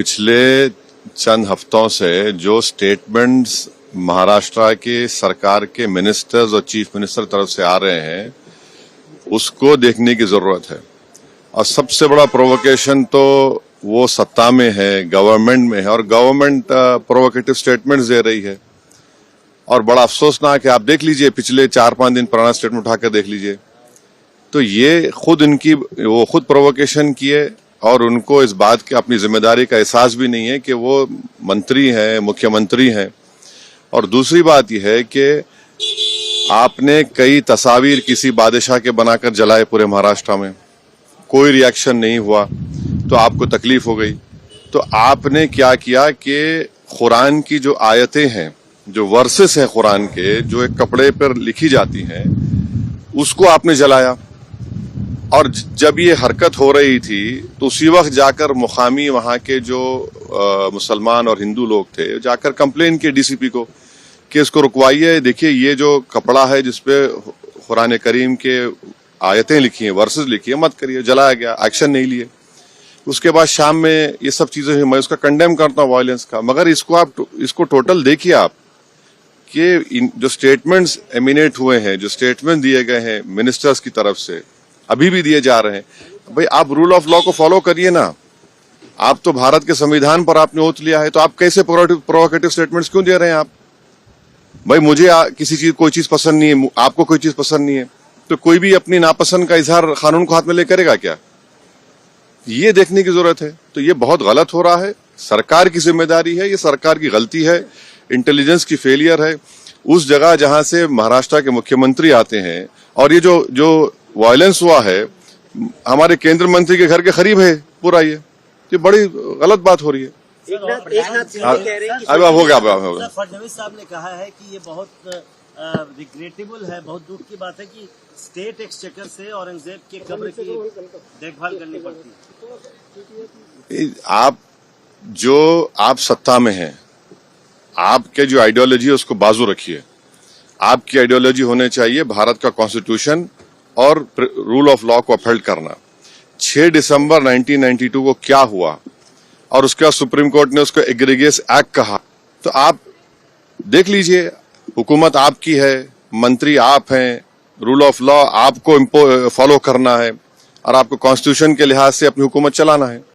पिछले चंद हफ्तों से जो स्टेटमेंट्स महाराष्ट्र के सरकार के मिनिस्टर्स और चीफ मिनिस्टर तरफ से आ रहे हैं उसको देखने की जरूरत है। और सबसे बड़ा प्रोवोकेशन तो वो सत्ता में है, गवर्नमेंट में है, और गवर्नमेंट प्रोवोकेटिव स्टेटमेंट्स दे रही है। और बड़ा अफसोसनाक है, आप देख लीजिए पिछले 4-5 दिन पुराना स्टेटमेंट उठाकर देख लीजिए, तो ये खुद वो खुद प्रोवोकेशन किए और उनको इस बात की अपनी जिम्मेदारी का एहसास भी नहीं है कि वो मंत्री हैं, मुख्यमंत्री हैं। और दूसरी बात यह है कि आपने कई तस्वीर किसी बादशाह के बनाकर जलाए पूरे महाराष्ट्र में, कोई रिएक्शन नहीं हुआ, तो आपको तकलीफ हो गई। तो आपने क्या किया कि कुरान की जो आयतें हैं, जो वर्सेस हैं कुरान के, जो एक कपड़े पर लिखी जाती हैं, उसको आपने जलाया। और जब ये हरकत हो रही थी तो उसी वक्त जाकर मुकामी वहां के जो मुसलमान और हिंदू लोग थे, जाकर कंप्लेन किए डीसीपी को कि इसको रुकवाइए, देखिए ये जो कपड़ा है जिसपे कुरान करीम के आयतें लिखी हैं, वर्सेस लिखी है, मत करिए। जलाया गया, एक्शन नहीं लिए। उसके बाद शाम में ये सब चीजें हुई। मैं उसका कंडेम करता हूँ वायलेंस का, मगर इसको टोटल देखिए आप कि जो स्टेटमेंट्स एमिनेट हुए हैं, जो स्टेटमेंट दिए गए हैं मिनिस्टर्स की तरफ से, अभी भी दिए जा रहे हैं। भाई आप रूल ऑफ लॉ को फॉलो करिए ना। आप तो भारत के संविधान पर आपने ओथ लिया है, तो आप कैसे प्रोवोकेटिव स्टेटमेंट्स क्यों दे रहे हैं आप? भाई मुझे कोई चीज पसंद नहीं है, आपको कोई चीज पसंद नहीं है, तो कोई भी अपनी नापसंद का इजहार कानून को हाथ में ले करेगा क्या? ये देखने की जरूरत है। तो ये बहुत गलत हो रहा है, सरकार की जिम्मेदारी है, ये सरकार की गलती है, इंटेलिजेंस की फेलियर है। उस जगह जहां से महाराष्ट्र के मुख्यमंत्री आते हैं, और ये जो वायलेंस हुआ है हमारे केंद्र मंत्री के घर के करीब है पूरा, ये बड़ी गलत बात हो रही है। अब हो गया। फडणवीस साहब ने कहा है कि ये बहुत रिग्रेटेबल है, बहुत दुख की बात है कि स्टेट एक्सचेकर से औरंगजेब के कब्र की देखभाल करनी पड़ती है। आप सत्ता में हैं, आपके जो आइडियोलॉजी है उसको बाजू रखिए। आपकी आइडियोलॉजी होने चाहिए भारत का कॉन्स्टिट्यूशन और रूल ऑफ लॉ को अपहोल्ड करना। 6 दिसंबर 1992 को क्या हुआ और उसके बाद सुप्रीम कोर्ट ने उसको एग्रीगेस एक्ट कहा, तो आप देख लीजिए। हुकूमत आपकी है, मंत्री आप हैं, रूल ऑफ लॉ आपको फॉलो करना है और आपको कॉन्स्टिट्यूशन के लिहाज से अपनी हुकूमत चलाना है।